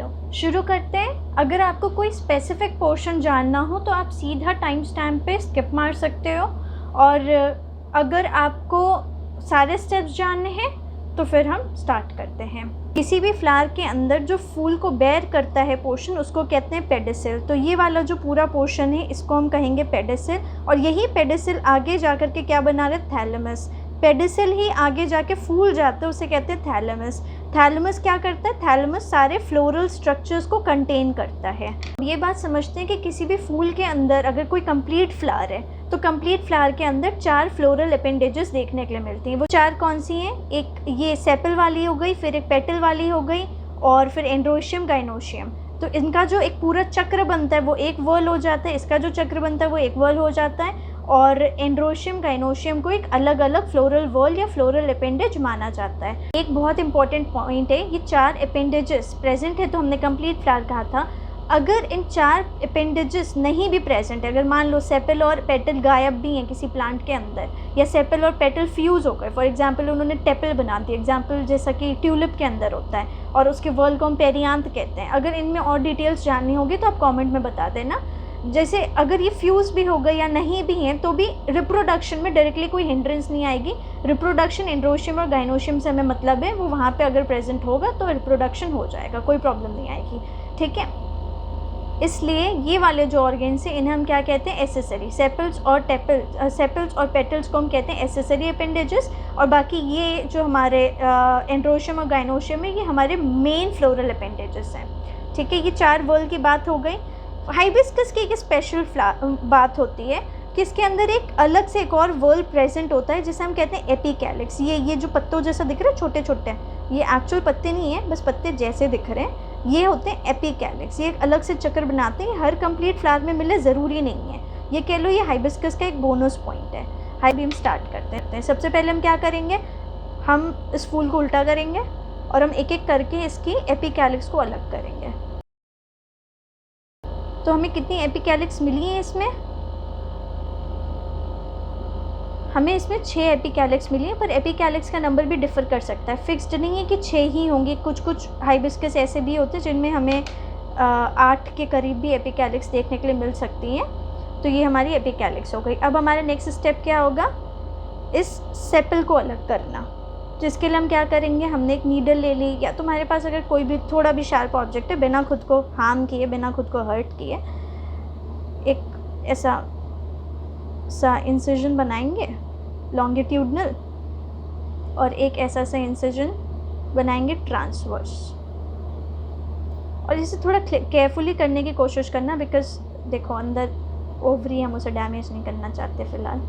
चलो शुरू करते हैं। अगर आपको कोई स्पेसिफिक पोर्शन जानना हो तो आप सीधा टाइम स्टैम्प पे स्किप मार सकते हो, और अगर आपको सारे स्टेप्स जानने हैं तो फिर हम स्टार्ट करते हैं। किसी भी फ्लावर के अंदर जो फूल को बेयर करता है पोर्शन, उसको कहते हैं पेडिसिल। तो ये वाला जो पूरा पोर्शन है इसको हम कहेंगे पेडिसिल, और यही पेडिसिल आगे जा कर के क्या बना रहे, थैलेमस। पेडिसिल ही आगे जाके फूल जाता है, उसे कहते हैं थैलेमस। थैलेमस क्या करता है, थैलेमस सारे फ्लोरल स्ट्रक्चर्स को कंटेन करता है। ये बात समझते हैं कि किसी भी फूल के अंदर अगर कोई कंप्लीट फ्लावर है तो कंप्लीट फ्लावर के अंदर 4 फ्लोरल अपेंडेजेस देखने के लिए मिलती हैं। वो 4 कौन सी हैं, एक ये सेपल वाली हो गई, फिर एक पेटल वाली हो गई, और फिर एंड्रोशियम गाइनोशियम। तो इनका जो एक पूरा चक्र बनता है वो एक वर्ल हो जाता है, इसका जो चक्र बनता है वो एक वर्ल हो जाता है, और एंड्रोशियम गाइनोशियम को एक अलग अलग फ्लोरल वर्ल या फ्लोरल अपेंडेज माना जाता है। एक बहुत इंपॉर्टेंट पॉइंट है, ये 4 अपेंडेजेस प्रेजेंट है तो हमने कंप्लीट फ्लावर कहा था। अगर इन 4 अपेंडेजेस नहीं भी प्रेजेंट है, अगर मान लो सेपल और पेटल गायब भी हैं किसी प्लांट के अंदर, या सेपल और पेटल फ्यूज़ हो गए, फॉर एग्जांपल उन्होंने टेपल बना दी, एग्जांपल जैसा कि ट्यूलिप के अंदर होता है, और उसके वर्ल को हम पेरियांथ कहते हैं। अगर इनमें और डिटेल्स जाननी होगी तो आप कमेंट में बता देना। जैसे अगर ये फ्यूज़ भी हो गए या नहीं भी हैं तो भी रिप्रोडक्शन में डायरेक्टली कोई हिंड्रेंस नहीं आएगी। रिप्रोडक्शन एंड्रोशियम और गाइनोशियम से हमें मतलब है, वो वहाँ पे अगर प्रेजेंट होगा तो रिप्रोडक्शन हो जाएगा, कोई प्रॉब्लम नहीं आएगी, ठीक है। इसलिए ये वाले जो ऑर्गेन्स हैं इन्हें हम क्या कहते हैं, एसेसरी। सेपल्स और पेटल्स को हम कहते हैं एसेसरी अपेंडेजेस, और बाकी ये जो हमारे एंड्रोशियम और गाइनोशियम है ये हमारे मेन फ्लोरल अपेंडेजेस हैं, ठीक है। ये 4 वर्ल की बात हो गई। हाइबिस्कस की एक स्पेशल बात होती है कि इसके अंदर एक अलग से एक और वर्ल प्रेजेंट होता है जिसे हम कहते हैं एपिकैलिक्स। ये जो पत्तों जैसा दिख रहा है, छोटे छोटे, ये एक्चुअल पत्ते नहीं है, बस पत्ते जैसे दिख रहे हैं, ये होते हैं एपिकैलिक्स। ये एक अलग से चक्र बनाते हैं, हर कंप्लीट फ्लावर में मिले ज़रूरी नहीं है, ये कह लो ये हाइबिस्कस का एक बोनस पॉइंट है। हाइबी हम स्टार्ट करते हैं। सबसे पहले हम क्या करेंगे, हम इस फूल को उल्टा करेंगे और हम एक एक करके इसकी एपिकैलिक्स को अलग करेंगे। तो हमें कितनी एपिकैलिक्स मिली हैं इसमें, हमें इसमें 6 एपिकैलिक्स मिली हैं, पर एपिकैलिक्स का नंबर भी डिफ़र कर सकता है, फिक्स्ड नहीं है कि 6 ही होंगे। कुछ हाइबिस्कस ऐसे भी होते हैं जिनमें हमें 8 के करीब भी एपिकैलिक्स देखने के लिए मिल सकती हैं। तो ये हमारी एपिकैलिक्स हो गई। अब हमारा नेक्स्ट स्टेप क्या होगा, इस सेपल को अलग करना, जिसके लिए हम क्या करेंगे, हमने एक नीडल ले ली, या तुम्हारे पास अगर कोई भी थोड़ा भी शार्प ऑब्जेक्ट है, बिना खुद को हार्म किए, बिना खुद को हर्ट किए, एक ऐसा सा इंसिजन बनाएंगे लॉन्गिट्यूडनल, और एक ऐसा सा इंसिजन बनाएंगे ट्रांसवर्स। और इसे थोड़ा केयरफुली करने की कोशिश करना, बिकॉज देखो अंदर ओवरी, हम उसे डैमेज नहीं करना चाहते फ़िलहाल।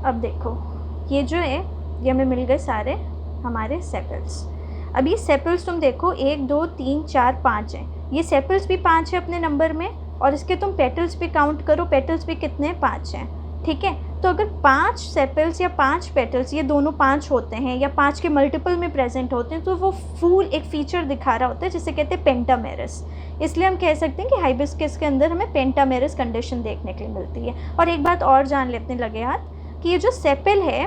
अब देखो ये जो है ये हमें मिल गए सारे हमारे सेपल्स। अब ये सेपल्स तुम देखो 1 2 3 4 5 हैं, ये सेपल्स भी 5 है अपने नंबर में, और इसके तुम पेटल्स भी काउंट करो, पेटल्स भी कितने, 5 हैं, ठीक है। तो अगर 5 सेपल्स या 5 पेटल्स, ये दोनों 5 होते हैं या 5 के मल्टीपल में प्रेजेंट होते हैं, तो वो फूल एक फीचर दिखा रहा होता है जिसे कहते हैं पेंटामेरस। इसलिए हम कह सकते हैं कि हाइबिस्कस के अंदर हमें पेंटामेरस कंडीशन देखने के लिए मिलती है। और एक बात और जान लेते लगे हाथ कि ये जो सेपल है,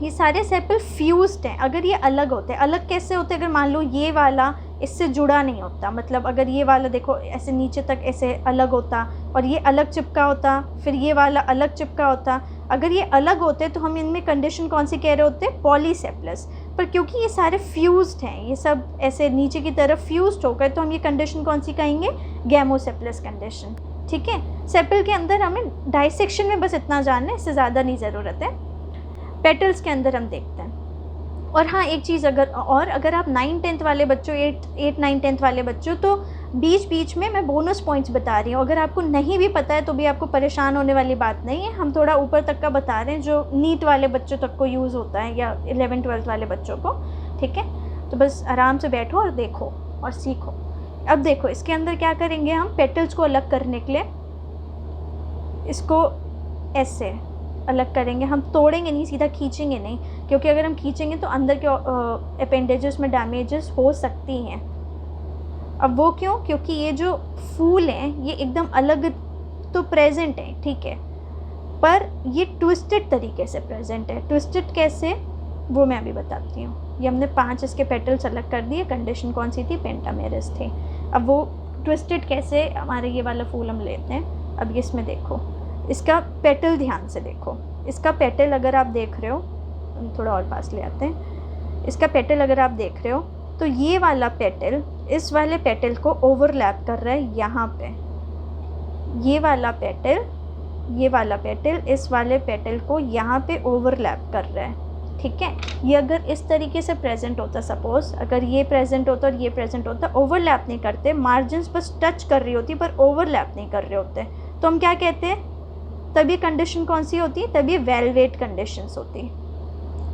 ये सारे सेपल फ्यूज्ड हैं। अगर ये अलग होते हैं, अलग कैसे होते हैं, अगर मान लो ये वाला इससे जुड़ा नहीं होता, मतलब अगर ये वाला देखो ऐसे नीचे तक ऐसे अलग होता और ये अलग चिपका होता, फिर ये वाला अलग चिपका होता, अगर ये अलग होते तो हम इनमें कंडीशन कौन सी कह रहे होते, पॉलीसेपलस। पर क्योंकि ये सारे फ्यूज्ड हैं, ये सब ऐसे नीचे की तरफ फ्यूज्ड हो गए, तो हम ये कंडीशन कौन सी कहेंगे, गैमोसेपलस कंडीशन, ठीक है। सेपल के अंदर हमें डाइसेक्शन में बस इतना जानना है, इससे ज़्यादा नहीं ज़रूरत है। पेटल्स के अंदर हम देखते हैं। और हाँ एक चीज़, अगर आप 9-10th वाले बच्चों, 8 9 10th वाले बच्चों, तो बीच बीच में मैं बोनस पॉइंट्स बता रही हूँ। अगर आपको नहीं भी पता है तो भी आपको परेशान होने वाली बात नहीं है, हम थोड़ा ऊपर तक का बता रहे हैं जो नीट वाले बच्चों तक को यूज़ होता है, या 11th-12th वाले बच्चों को, ठीक है। तो बस आराम से बैठो और देखो और सीखो। अब देखो इसके अंदर क्या करेंगे, हम पेटल्स को अलग करने के लिए इसको ऐसे अलग करेंगे, हम तोड़ेंगे नहीं, सीधा खींचेंगे नहीं, क्योंकि अगर हम खींचेंगे तो अंदर के अपेंडेजेस में डैमेजेस हो सकती हैं। अब वो क्यों, क्योंकि ये जो फूल हैं ये एकदम अलग तो प्रेजेंट है, ठीक है, पर ये ट्विस्टेड तरीके से प्रेजेंट है। ट्विस्टेड कैसे, वो मैं अभी बताती हूँ। ये हमने 5 इसके पेटल्स अलग कर दिए, कंडीशन कौन सी थी, पेंटामेरस थी। अब वो ट्विस्टेड कैसे हमारे ये वाला फूल हम लेते हैं। अब इसमें देखो, इसका पेटल ध्यान से देखो, इसका पेटल अगर आप देख रहे हो, थोड़ा और पास ले आते हैं, इसका पेटल अगर आप देख रहे हो तो ये वाला पेटल इस वाले पेटल को ओवरलैप कर रहा है यहाँ पे। ये वाला पेटल इस वाले पेटल को यहाँ पे ओवरलैप कर रहा है, ठीक है। ये अगर इस तरीके से प्रेजेंट होता, सपोज अगर ये प्रेजेंट होता और ये प्रेजेंट होता, ओवरलैप नहीं करते, मार्जिन्स बस टच कर रही होती पर ओवरलैप नहीं कर रहे होते, तो हम क्या कहते हैं, तब ये कंडीशन कौन सी होती है, तब ये वेलवेट कंडीशंस होती,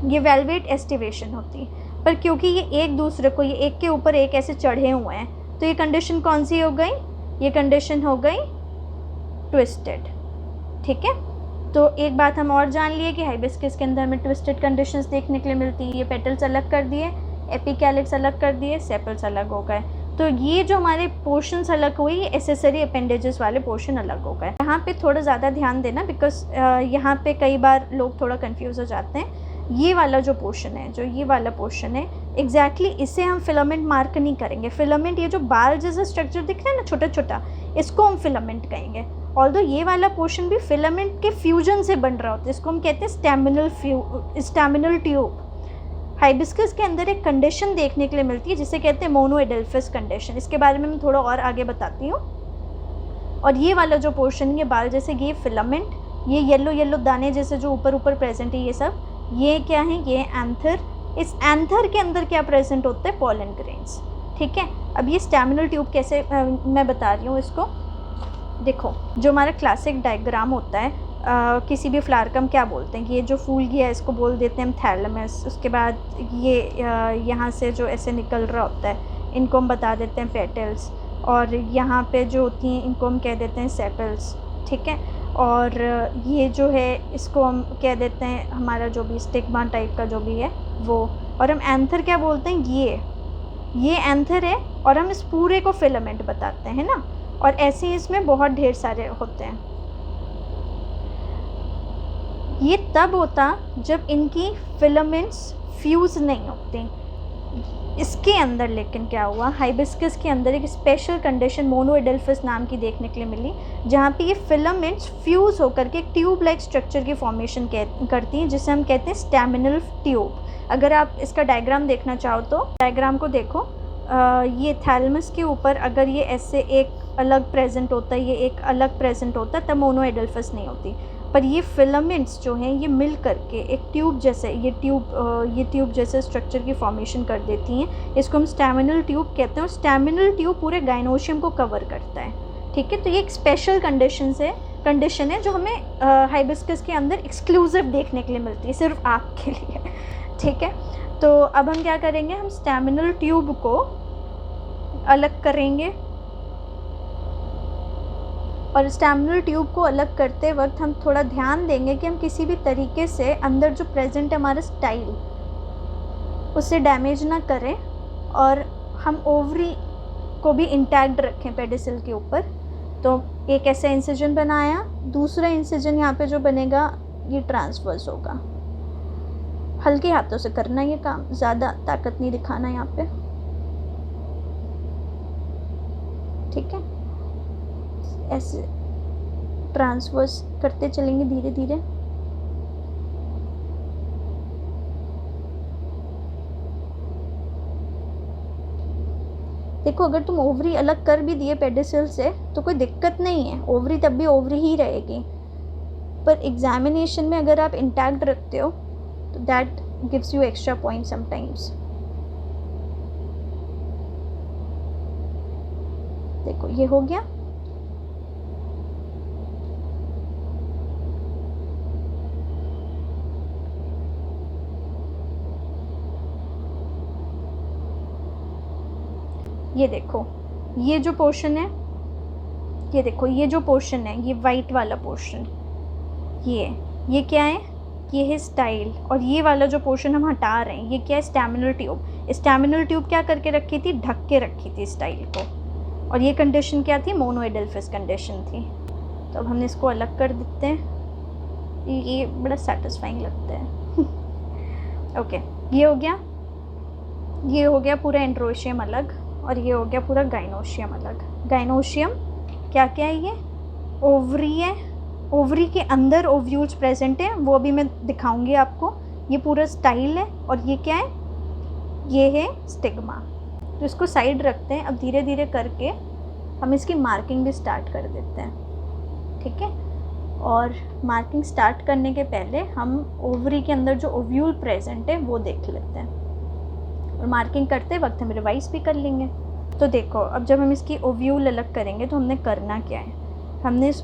ये वेलवेट एस्टिवेशन होती। पर क्योंकि ये एक दूसरे को, ये एक के ऊपर एक ऐसे चढ़े हुए हैं, तो ये कंडीशन कौन सी हो गई, ये कंडीशन हो गई ट्विस्टेड, ठीक है। तो एक बात हम और जान लिए कि हाइबिस्कस के अंदर हमें ट्विस्टेड कंडीशंस देखने के लिए मिलती है। ये पेटल्स अलग कर दिए, एपिकैलिक्स अलग कर दिए, सेपल्स अलग हो गए, तो ये जो हमारे पोर्शंस अलग हुए, ये एसेसरी अपेंडेजेस वाले पोर्शन अलग हो गए। यहाँ पे थोड़ा ज़्यादा ध्यान देना, बिकॉज यहाँ पे कई बार लोग थोड़ा कंफ्यूज हो जाते हैं। ये वाला जो पोर्शन है, जो ये वाला पोर्शन है, एग्जैक्टली इसे हम फिलामेंट मार्क नहीं करेंगे। फिलामेंट, ये जो बाल जैसा स्ट्रक्चर दिख रहा है ना छोटा छोटा, इसको हम फिलामेंट कहेंगे। ऑल्दो ये वाला पोर्शन भी फिलामेंट के फ्यूजन से बन रहा होता है, इसको हम कहते हैं स्टैमिनल ट्यूब। हाइबिस्कस के अंदर एक कंडीशन देखने के लिए मिलती है जिसे कहते हैं मोनोएडेल्फिस कंडीशन। इसके बारे में मैं थोड़ा और आगे बताती हूँ। और ये वाला जो पोर्शन, ये बाल जैसे, ये फिलामेंट, ये येलो येलो दाने जैसे जो ऊपर ऊपर प्रेजेंट है, ये सब ये क्या है, ये एंथर। इस एंथर के अंदर क्या प्रेजेंट होता है, पॉलन ग्रेन्स, ठीक है। अब ये स्टैमिनल ट्यूब कैसे मैं बता रही हूँ इसको। देखो, जो हमारा क्लासिक डायग्राम होता है, किसी भी फ्लावर का हम क्या बोलते हैं कि ये जो फूल गया है इसको बोल देते हैं हम थैलेमस। उसके बाद ये यहाँ से जो ऐसे निकल रहा होता है, इनको हम बता देते हैं पेटल्स। और यहाँ पे जो होती हैं इनको हम कह देते हैं सेपल्स, ठीक है। और ये जो है इसको हम कह देते हैं हमारा जो भी स्टिग्मा टाइप का जो भी है वो। और हम एंथर क्या बोलते हैं, ये एंथर है, और हम इस पूरे को फिलामेंट बताते हैं ना। और ऐसे ही इसमें बहुत ढेर सारे होते हैं। ये तब होता जब इनकी फिलामेंट्स फ्यूज़ नहीं होते इसके अंदर। लेकिन क्या हुआ, हाइबिस्कस के अंदर एक स्पेशल कंडीशन मोनोएडेल्फिस नाम की देखने के लिए मिली, जहाँ पे ये फिलामेंट्स फ्यूज़ होकर के एक ट्यूब लाइक स्ट्रक्चर की फॉर्मेशन करती हैं, जिसे हम कहते हैं स्टैमिनल ट्यूब। अगर आप इसका डायग्राम देखना चाहो तो डायग्राम को देखो। ये थैलेमस के ऊपर अगर ये ऐसे एक अलग प्रेजेंट होता है, ये एक अलग प्रेजेंट होता है, तब मोनोएडेल्फिस नहीं होती। पर ये फिलामेंट्स जो हैं ये मिल करके एक ट्यूब जैसे, ये ट्यूब जैसे स्ट्रक्चर की फॉर्मेशन कर देती हैं। इसको हम स्टैमिनल ट्यूब कहते हैं। और स्टैमिनल ट्यूब पूरे गाइनोशियम को कवर करता है, ठीक है। तो ये एक स्पेशल कंडीशन है जो हमें हाइबिस्कस के अंदर एक्सक्लूसिव देखने के लिए मिलती है, सिर्फ आपके लिए, ठीक है। तो अब हम क्या करेंगे, हम स्टैमिनल ट्यूब को अलग करेंगे। और स्टैमिनल ट्यूब को अलग करते वक्त हम थोड़ा ध्यान देंगे कि हम किसी भी तरीके से अंदर जो प्रेजेंट है हमारा स्टाइल, उसे डैमेज ना करें, और हम ओवरी को भी इंटैक्ट रखें पेडिसिल के ऊपर। तो एक ऐसा इंसिजन बनाया, दूसरा इंसिजन यहाँ पे जो बनेगा ये ट्रांसवर्स होगा। हल्के हाथों से करना ये काम, ज़्यादा ताकत नहीं दिखाना यहाँ पे, ठीक है। ऐसे ट्रांसवर्स करते चलेंगे धीरे धीरे। देखो, अगर तुम ओवरी अलग कर भी दिए पेडिसिल से तो कोई दिक्कत नहीं है, ओवरी तब भी ओवरी ही रहेगी। पर एग्जामिनेशन में अगर आप इंटैक्ट रखते हो तो that gives you extra point sometimes. देखो, ये हो गया। ये देखो, ये जो पोर्शन है, ये देखो, ये जो पोर्शन है, ये वाइट वाला पोर्शन, ये क्या है, ये है स्टाइल। और ये वाला जो पोर्शन हम हटा रहे हैं, ये क्या है, स्टैमिनल ट्यूब। स्टैमिनल ट्यूब क्या करके रखी थी, ढक के रखी थी स्टाइल को। और ये कंडीशन क्या थी, मोनोएडेल्फिस कंडीशन थी। तो अब हमने इसको अलग कर देते हैं। ये बड़ा सेटिस्फाइंग लगता है। ओके, ये हो गया, ये हो गया पूरा एंड्रोशियम अलग, और ये हो गया पूरा गाइनोशियम अलग। गाइनोशियम क्या क्या है? ये ओवरी है, ओवरी के अंदर ओव्यूल्स प्रेजेंट है, वो अभी मैं दिखाऊंगी आपको। ये पूरा स्टाइल है, और ये क्या है? ये है स्टिग्मा। तो इसको साइड रखते हैं। अब धीरे धीरे करके हम इसकी मार्किंग भी स्टार्ट कर देते हैं, ठीक है। और मार्किंग स्टार्ट करने के पहले हम ओवरी के अंदर जो ओव्यूल प्रेजेंट है वो देख लेते हैं, और मार्किंग करते वक्त हम रिवाइज भी कर लेंगे। तो देखो, अब जब हम इसकी ओव्यूल अलग करेंगे तो हमने करना क्या है? हमने इस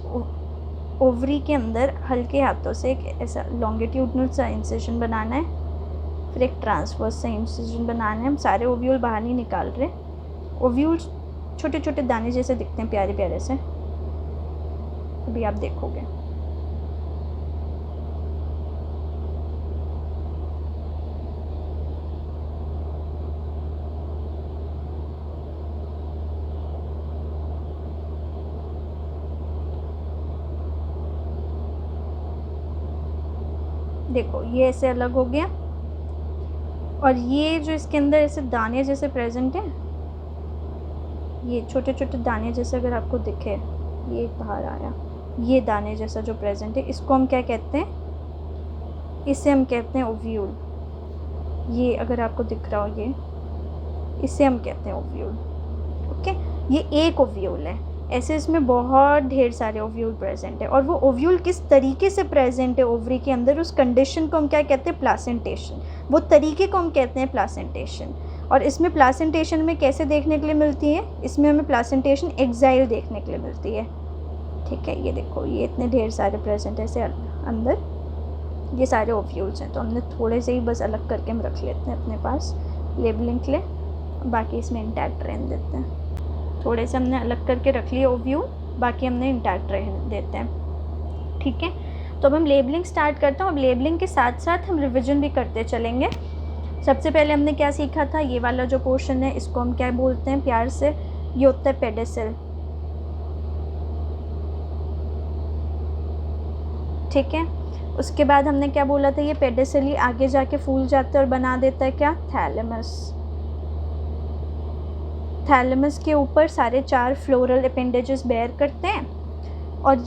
ओवरी के अंदर हल्के हाथों से एक ऐसा लॉन्गिट्यूडनल सा इंसिजन बनाना है, फिर एक ट्रांसवर्स सा इंसिजन बनाना है। हम सारे ओव्यूल बाहर नहीं निकाल रहे। ओव्यूल छोटे छोटे दाने जैसे दिखते हैं, प्यारे प्यारे से, अभी आप देखोगे। देखो, ये ऐसे अलग हो गया, और ये जो इसके अंदर ऐसे दाने जैसे प्रेजेंट है, ये छोटे छोटे दाने जैसे अगर आपको दिखे, ये एक बाहर आया, ये दाने जैसा जो प्रेजेंट है, इसको हम क्या कहते हैं? इसे हम कहते हैं ओव्यूल। ये अगर आपको दिख रहा हो, ये इसे हम कहते हैं ओव्यूल, ओके। ये एक ओव्यूल है, ऐसे इसमें बहुत ढेर सारे ओव्यूल प्रेजेंट है, और वो ओव्यूल किस तरीके से प्रेजेंट है ओवरी के अंदर, उस कंडीशन को हम क्या कहते हैं? प्लासेंटेशन। वो तरीके को हम कहते हैं प्लासेंटेशन। और इसमें प्लासेंटेशन में कैसे देखने के लिए मिलती है? इसमें हमें प्लासेंटेशन एक्साइल देखने के लिए मिलती है, ठीक है। ये देखो, ये इतने ढेर सारे प्रेजेंट है ऐसे अंदर, ये सारे ओव्यूल्स हैं। तो हमने थोड़े से ही बस अलग करके हम रख लेते हैं अपने पास लेबलिंग के लिए, बाकी इसमें इंटैक्ट रहने देते हैं। थोड़े से हमने अलग करके रख लिए ओव्यूल, बाकी हमने इंटैक्ट रहने देते हैं, ठीक है। तो अब हम लेबलिंग स्टार्ट करते हैं। अब लेबलिंग के साथ साथ हम रिविजन भी करते चलेंगे। सबसे पहले हमने क्या सीखा था? ये वाला जो पोर्शन है, इसको हम क्या बोलते हैं प्यार से? ये होता है पेडिसल, ठीक है। उसके बाद हमने क्या बोला था? ये पेडिसल ही आगे जाके फूल जाता है और बना देता है क्या? थैलेमस। थैलेमस के ऊपर सारे 4 फ्लोरल अपेंडेजेस बेयर करते हैं, और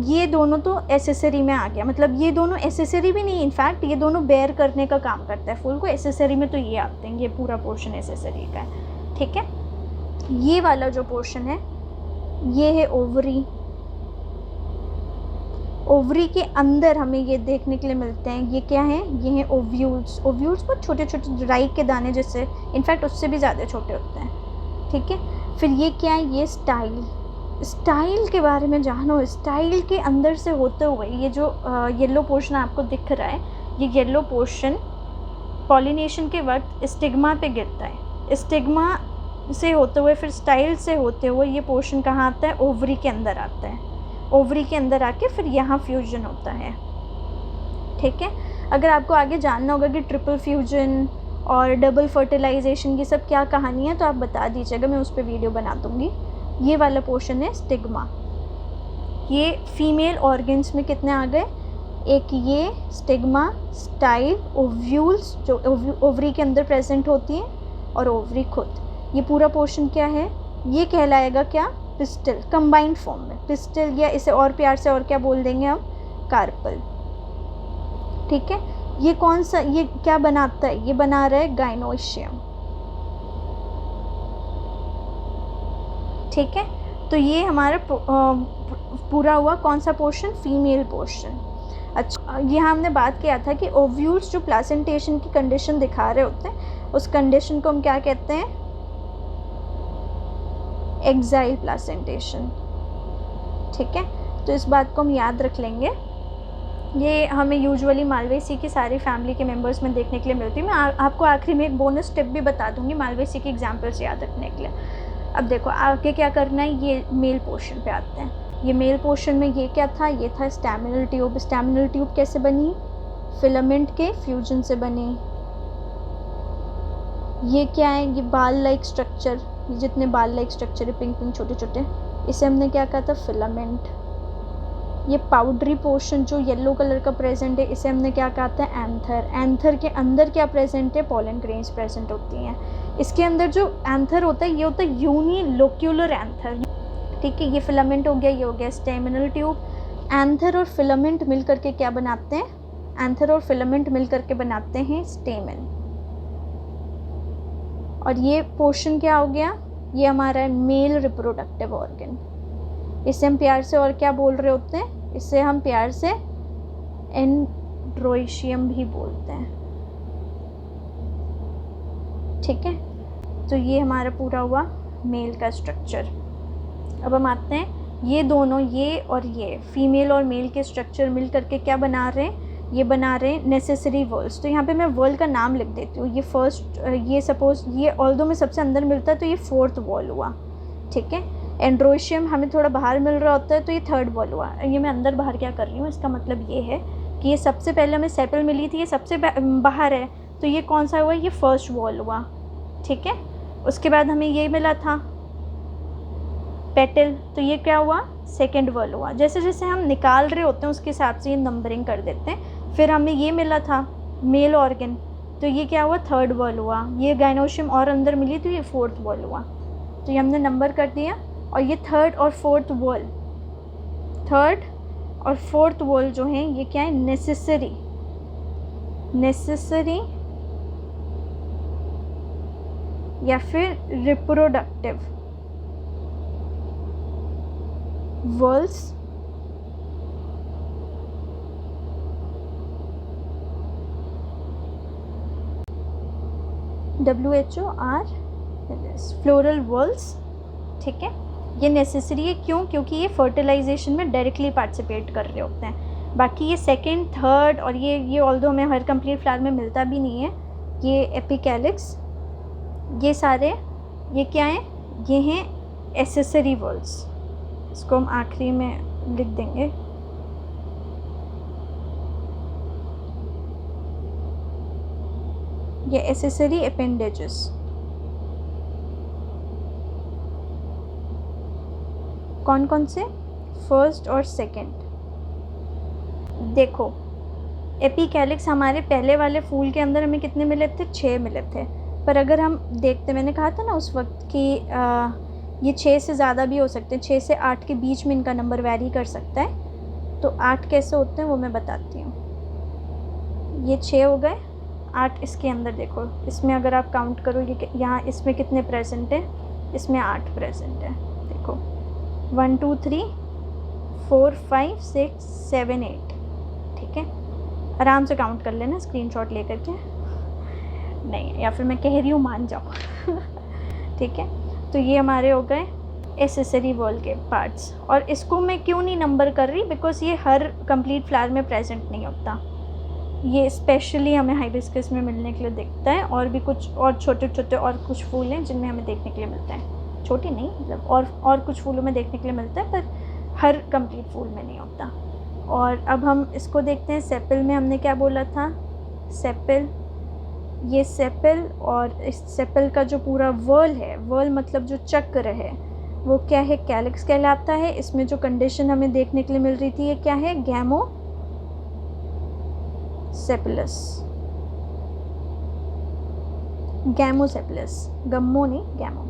ये दोनों तो एसेसरी में आ गया, मतलब ये दोनों एसेसरी भी नहीं, इनफैक्ट ये दोनों बेयर करने का काम करता है फूल को। एसेसरी में तो ये आते हैं, ये पूरा पोर्शन एसेसरी का है, ठीक है। ये वाला जो पोर्शन है, ये है ओवरी। ओवरी के अंदर हमें ये देखने के लिए मिलते हैं, ये क्या है? ये हैं ओव्यूल्स। ओव्यूल्स बहुत छोटे छोटे राई के दाने जैसे, इनफैक्ट उससे भी ज़्यादा छोटे होते हैं, ठीक है। फिर ये क्या है? ये स्टाइल। स्टाइल के बारे में जानो। स्टाइल के अंदर से होते हुए ये जो येलो पोर्शन आपको दिख रहा है, ये येलो पोर्शन पॉलिनेशन के वक्त स्टिग्मा पे गिरता है। स्टिग्मा से होते हुए फिर स्टाइल से होते हुए ये पोर्शन कहाँ आता है? ओवरी के अंदर आता है। ओवरी के अंदर आके फिर यहाँ फ्यूजन होता है, ठीक है। अगर आपको आगे जानना होगा कि ट्रिपल फ्यूजन और डबल फर्टिलाइजेशन की सब क्या कहानी है, तो आप बता दीजिएगा, मैं उस पर वीडियो बना दूँगी। ये वाला पोर्शन है स्टिग्मा। ये फीमेल ऑर्गन्स में कितने आ गए? एक ये स्टिग्मा, स्टाइल, ओव्यूल्स जो ओवरी के अंदर प्रेजेंट होती हैं, और ओवरी खुद। ये पूरा पोर्शन क्या है? ये कहलाएगा क्या? पिस्टल, कंबाइंड फॉर्म में पिस्टल, या इसे और प्यार से और क्या बोल देंगे हम? कार्पल, ठीक है। ये कौन सा, ये क्या बनाता है? ये बना रहा है गाइनोशियम, ठीक है। तो ये हमारा पूरा हुआ कौन सा पोर्शन? Female portion. अच्छा, यहाँ हमने बात किया था कि ओव्यूल्स जो प्लासेंटेशन की कंडीशन दिखा रहे होते हैं, उस कंडीशन को हम क्या कहते हैं? एक्साइल प्लासेंटेशन, ठीक है। तो इस बात को हम याद रख लेंगे। ये हमें यूजुअली मालवेसी की सारी फैमिली के मेंबर्स में देखने के लिए मिलती है। मैं आपको आखिरी में एक बोनस टिप भी बता दूंगी मालवेसी की एग्जांपल्स याद रखने के लिए। अब देखो आगे क्या करना है, ये मेल पोर्शन पे आते हैं। ये मेल पोर्शन में ये क्या था? ये था स्टैमिनल ट्यूब। स्टैमिनल ट्यूब कैसे बनी? फिलामेंट के फ्यूजन से बनी। ये क्या है? ये बाल लाइक स्ट्रक्चर, ये जितने बाल लाइक स्ट्रक्चर है पिंक पिंक छोटे छोटे, इसे हमने क्या कहा था? फिलामेंट। ये पाउडरी पोर्शन जो येलो कलर का प्रेजेंट है, इसे हमने क्या कहा था, एंथर। एंथर के अंदर क्या प्रेजेंट है, पोलन ग्रेन्स प्रेजेंट होती हैं। इसके अंदर जो एंथर होता है ये होता है यूनिलोक्यूलर एंथर, ठीक है। ये फिलामेंट हो गया, ये हो गया स्टेमिनल ट्यूब। एंथर और फिलामेंट मिल करके क्या बनाते हैं, एंथर और फिलामेंट मिल करके बनाते हैं स्टेमन। और ये पोर्शन क्या हो गया, ये हमारा मेल रिप्रोडक्टिव ऑर्गन। इसे हम प्यार से और क्या बोल रहे होते हैं, इसे हम प्यार से एंड्रोइशियम भी बोलते हैं, ठीक है। तो ये हमारा पूरा हुआ मेल का स्ट्रक्चर। अब हम आते हैं, ये दोनों, ये और ये फीमेल और मेल के स्ट्रक्चर मिल करके क्या बना रहे हैं, ये बना रहे हैं नेसेसरी वॉल्स। तो यहाँ पे मैं वॉल का नाम लिख देती हूँ। ये फर्स्ट, ये सपोज ये ऑल्दो में सबसे अंदर मिलता है तो ये फोर्थ वॉल हुआ, ठीक है। एंड्रोशियम हमें थोड़ा बाहर मिल रहा होता है तो ये थर्ड वॉल हुआ। ये मैं अंदर बाहर क्या कर रही हूँ, इसका मतलब ये है कि ये सबसे पहले हमें सेपल मिली थी, ये सबसे बाहर है, तो ये कौन सा हुआ, ये फर्स्ट वॉल हुआ, ठीक है। उसके बाद हमें ये मिला था पेटल, तो ये क्या हुआ, सेकेंड वॉल हुआ। जैसे जैसे हम निकाल रहे होते हैं उसके हिसाब से ये नंबरिंग कर देते हैं। फिर हमें ये मिला था मेल ऑर्गन, तो ये क्या हुआ, थर्ड वॉल हुआ। ये गाइनोशियम और अंदर मिली तो ये फोर्थ वॉल हुआ। तो ये हमने नंबर कर दिया। और ये थर्ड और फोर्थ वॉल, थर्ड और फोर्थ वॉल जो हैं ये क्या है, नेसेसरी या फिर reproductive walls WHORLS, floral walls, ठीक है। ये नेसेसरी है, क्यों, क्योंकि ये फर्टिलाइजेशन में डायरेक्टली पार्टिसिपेट कर रहे होते हैं। बाकी ये सेकंड, थर्ड और ये ऑल्दो हमें हर कंप्लीट फ्लावर में मिलता भी नहीं है, ये एपिकैलिक्स, ये सारे ये क्या हैं, ये हैं एसेसरी वॉल्स। इसको हम आखिरी में लिख देंगे। ये एसेसरी अपेंडेजेस। कौन कौन से, फर्स्ट और सेकंड। देखो एपिकैलिक्स हमारे पहले वाले फूल के अंदर हमें कितने मिले थे, 6 मिले थे। पर अगर हम देखते, मैंने कहा था ना उस वक्त कि ये 6 से ज़्यादा भी हो सकते हैं, 6 से 8 के बीच में इनका नंबर वैरी कर सकता है। तो 8 कैसे होते हैं वो मैं बताती हूँ। ये 6 हो गए, 8 इसके अंदर देखो, इसमें अगर आप काउंट करो ये यहाँ इसमें कितने प्रेजेंट है, इसमें 8 प्रेजेंट है। देखो 1 2 3 4 5 6 7 8, ठीक है। आराम से काउंट कर लेना स्क्रीनशॉट लेकर के, नहीं या फिर मैं कह रही हूँ मान जाओ ठीक है। तो ये हमारे हो गए एसेसरी वॉल के पार्ट्स। और इसको मैं क्यों नहीं नंबर कर रही, बिकॉज ये हर कंप्लीट फ्लावर में प्रेजेंट नहीं होता। ये स्पेशली हमें हाइबिस्कस में मिलने के लिए दिखता है, और भी कुछ और छोटे छोटे और कुछ फूल हैं जिनमें हमें देखने के लिए मिलता है। छोटे नहीं मतलब और कुछ फूलों में देखने के लिए मिलता है, पर हर कंप्लीट फूल में नहीं होता। और अब हम इसको देखते हैं। सेपल में हमने क्या बोला था, सेपल, ये सेपल, और इस सेपल का जो पूरा वर्ल है, वर्ल मतलब जो चक्र है वो क्या है, कैलिक्स कहलाता है। इसमें जो कंडीशन हमें देखने के लिए मिल रही थी ये क्या है, गैमो सेपलस, गैमोसेपलस, गम्मो नहीं गैमो,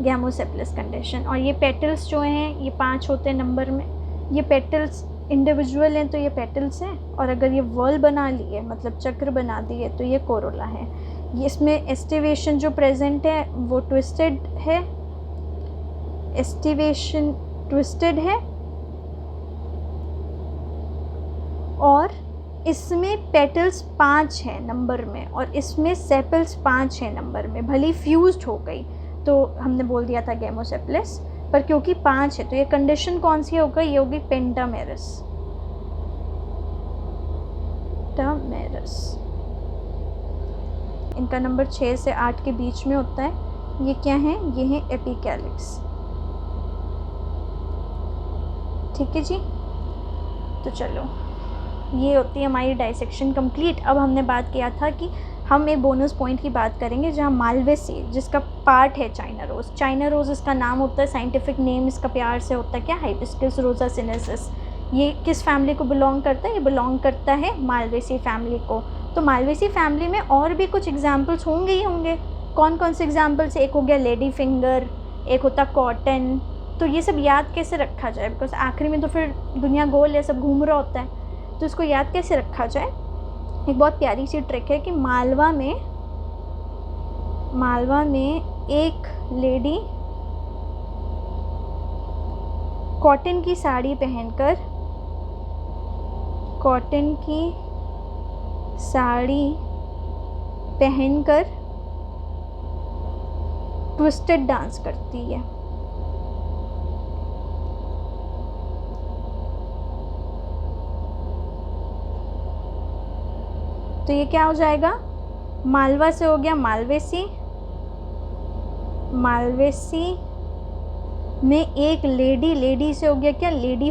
गैमोसेपलस कंडीशन। और ये पेटल्स जो हैं ये 5 होते हैं नंबर में। ये पेटल्स इंडिविजुअल हैं तो ये पेटल्स हैं, और अगर ये वर्ल बना लिए मतलब चक्र बना दिए तो ये कोरोला है। ये इसमें एस्टिवेशन जो प्रेजेंट है वो ट्विस्टेड है, एस्टिवेशन ट्विस्टेड है, और इसमें पेटल्स 5 हैं नंबर में, और इसमें सेपल्स 5 हैं नंबर में। भले फ्यूज्ड हो गई तो हमने बोल दिया था गैमोसेपलस, पर क्योंकि 5 है तो ये कंडीशन कौन सी होगी, ये होगी पेंटामेरस, इनका नंबर 6 से 8 के बीच में होता है। ये क्या है, ये है एपिकैलिक्स, ठीक है जी। तो चलो ये होती है हमारी डाइसेक्शन कंप्लीट। अब हमने बात किया था कि हम एक बोनस पॉइंट की बात करेंगे जहाँ मालवे सीड जिसका पार्ट है चाइना रोज़। चाइना रोज़ इसका नाम होता है, साइंटिफिक नेम इसका प्यार से होता है क्या, हाइबिस्कस रोजा सिनेसिस। ये किस फैमिली को बिलोंग करता है? ये बिलोंग करता है मालवेसी फैमिली को। तो मालवेसी फैमिली में और भी कुछ एग्जाम्पल्स होंगे ही होंगे। कौन कौन से एग्जाम्पल्स? एक हो गया लेडी फिंगर, एक होता कॉटन। तो ये सब याद कैसे रखा जाए? बिकॉज आखिरी में तो फिर दुनिया गोल है, सब घूम रहा होता है, तो इसको याद कैसे रखा जाए? एक बहुत प्यारी सी ट्रिक है कि मालवा में एक लेडी कॉटन की साड़ी पहनकर ट्विस्टेड डांस करती है। तो ये क्या हो जाएगा? मालवा से हो गया मालवेसी में एक लेडी से हो गया क्या? लेडी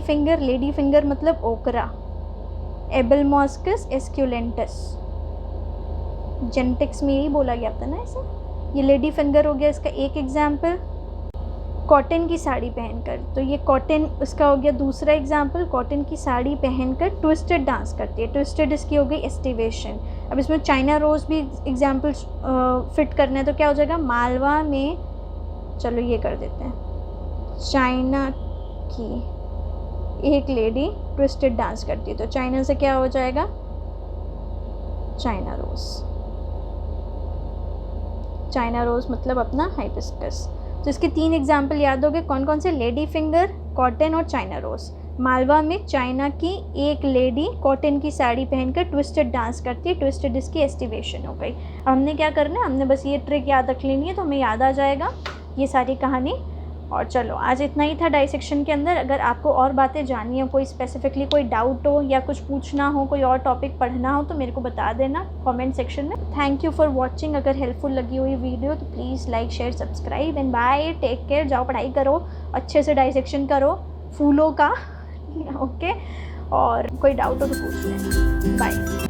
फिंगर मतलब ओकरा, एबेलमॉस्कस एस्क्यूलेंटस। जेनेटिक्स में यही बोला गया था ना इसे। ये लेडी फिंगर हो गया इसका एक एग्जाम्पल। कॉटन की साड़ी पहनकर, तो ये कॉटन उसका हो गया दूसरा एग्जाम्पल। कॉटन की साड़ी पहनकर ट्विस्टेड डांस करती है। ट्विस्टेड इसकी हो गई एस्टिवेशन। अब इसमें चाइना रोज़ भी एग्जाम्पल फिट करना है, तो क्या हो जाएगा? मालवा में, चलो ये कर देते हैं, चाइना की एक लेडी ट्विस्टेड डांस करती है, तो चाइना से क्या हो जाएगा? चाइना रोज़ मतलब अपना हाइबिस्कस। तो इसके 3 एग्जाम्पल याद हो गए। कौन कौन से? लेडी फिंगर, कॉटन और चाइना रोज़। मालवा में चाइना की एक लेडी कॉटन की साड़ी पहनकर ट्विस्टेड डांस करती है। ट्विस्टेड इसकी एस्टिवेशन हो गई। अब हमने क्या करना है? हमने बस ये ट्रिक याद रख लेनी है, तो हमें याद आ जाएगा ये सारी कहानी। और चलो आज इतना ही था डाइसेक्शन के अंदर। अगर आपको और बातें जाननी हो, कोई स्पेसिफिकली कोई डाउट हो या कुछ पूछना हो, कोई और टॉपिक पढ़ना हो, तो मेरे को बता देना कमेंट सेक्शन में। Thank you for watching. अगर हेल्पफुल लगी हुई वीडियो तो please like share subscribe and bye. Take care. जाओ पढ़ाई करो, अच्छे से डाइसेक्शन करो फूलों का। ओके और कोई डाउट हो तो पूछ लेना। बाय।